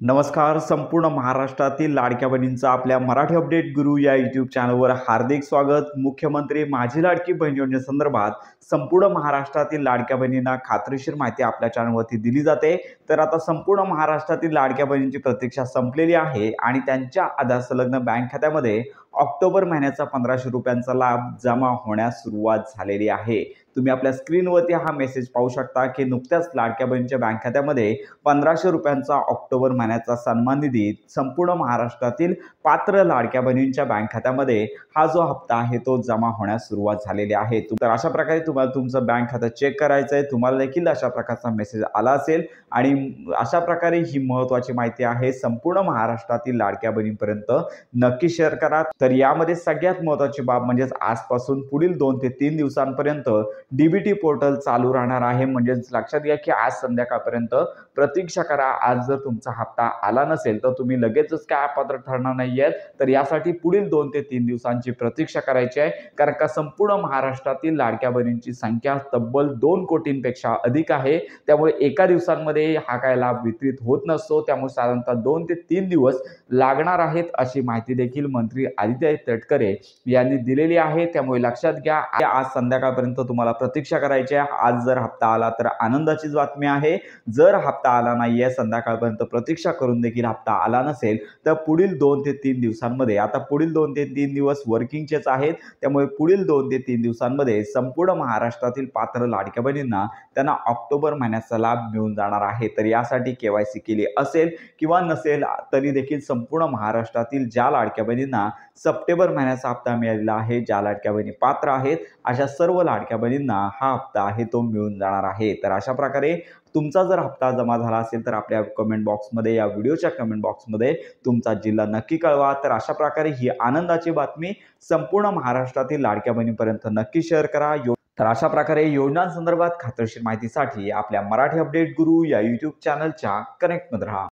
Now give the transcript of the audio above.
नमस्कार. संपूर्ण महाराष्ट्रातील लाडक्या बहिणींचा आपल्या मराठी अपडेट गुरु या यूट्यूब चॅनलवर हार्दिक स्वागत. मुख्यमंत्री माझी लाडकी बहीण योजनेसंदर्भात संपूर्ण महाराष्ट्रातील लाडक्या बहिणींना खात्रीशीर माहिती आपल्या चॅनलवरती दिली जाते. तर आता संपूर्ण महाराष्ट्रातील लाडक्या बहिणींची प्रतीक्षा संपलेली आहे आणि त्यांच्या आधार संलग्न बँक खात्यामध्ये ऑक्टोबर महिन्याचा 1500 रुपयांचा लाभ जमा होण्यास सुरुवात झालेली आहे. तुम्ही आपल्या स्क्रीनवरती हा मेसेज पाहू शकता की नुकत्याच लाडक्या बहिणीच्या बँक खात्यामध्ये 1500 रुपयांचा ऑक्टोबर महिन्याचा सन्मान निधी संपूर्ण महाराष्ट्रातील पात्र लाडक्या बहिणींच्या बँक खात्यामध्ये हा जो हप्ता आहे तो जमा होण्यास सुरुवात झालेली आहे. तर अशा प्रकारे तुम्हाला तुमचं बँक खातं चेक करायचं आहे. तुम्हाला देखील अशा प्रकारचा मेसेज आला असेल आणि अशा प्रकारे ही महत्त्वाची माहिती आहे संपूर्ण महाराष्ट्रातील लाडक्या बहिणींपर्यंत नक्की शेअर करा. तर यामध्ये सगळ्यात महत्त्वाची बाब म्हणजे आजपासून पुढील 2 ते 3 दिवसांपर्यंत डीबीटी पोर्टल चालू राहणार आहे. म्हणजे लक्षात घ्या की आज संध्याकाळपर्यंत प्रतीक्षा करा. आज जर तुमचा हप्ता आला नसेल तर तुम्ही लगेचच काय अपात्र ठरणार नाहीयेत. तर यासाठी पुढील 2 ते 3 दिवसांची प्रतीक्षा करायची आहे. कारण का संपूर्ण महाराष्ट्रातील लाडक्या बहिणींची संख्या तब्बल 2 कोटींपेक्षा अधिक आहे. त्यामुळे एका दिवसांमध्ये हा काय लाभ वितरित होत नसतो. त्यामुळे साधारणतः 2 ते 3 दिवस लागणार आहेत अशी माहिती देखील मंत्री आदित्य तटकरे यांनी दिलेली आहे. त्यामुळे लक्षात घ्या आज संध्याकाळपर्यंत तुम्हाला प्रतीक्षा करायची आहे. आज जर हप्ता आला तर आनंदाचीच बातमी आहे. जर हप्ता आला नाहीये संध्याकाळपर्यंत प्रतीक्षा करून देखील हप्ता आला नसेल तर पुढील 2 ते 3 दिवसांमध्ये आता पुढील 2 ते 3 दिवस वर्किंगचेच आहेत. त्यामुळे पुढील 2 ते 3 दिवसांमध्ये संपूर्ण महाराष्ट्रातील पात्र लाडक्या बहिणींना त्यांना ऑक्टोबर महिन्याचा लाभ मिळून जाणार आहे. तर यासाठी केवायसी केली असेल किंवा नसेल तरी देखील संपूर्ण महाराष्ट्रातील ज्या लाडक्या बहिणींना सप्टेंबर महिन्याचा हप्ता मिळालेला आहे, ज्या लाडक्या बहिणी पात्र आहेत अशा सर्व लाडक्या बहिणींना हा हप्ता आहे तो मिळून जाणार आहे. तर अशा प्रकारे तुमचा जर हप्ता जमा झाला असेल तर आपल्या कमेंट बॉक्समध्ये या व्हिडिओच्या कमेंट बॉक्समध्ये तुमचा जिल्हा नक्की कळवा. तर अशा प्रकारे ही आनंदाची बातमी संपूर्ण महाराष्ट्रातील लाडक्या बहिणीपर्यंत नक्की शेअर करा. तर अशा प्रकारे योजनांसंदर्भात खात्रीशीर माहितीसाठी आपल्या मराठी अपडेट गुरु या यूट्यूब चॅनलच्या कनेक्टमध्ये राहा.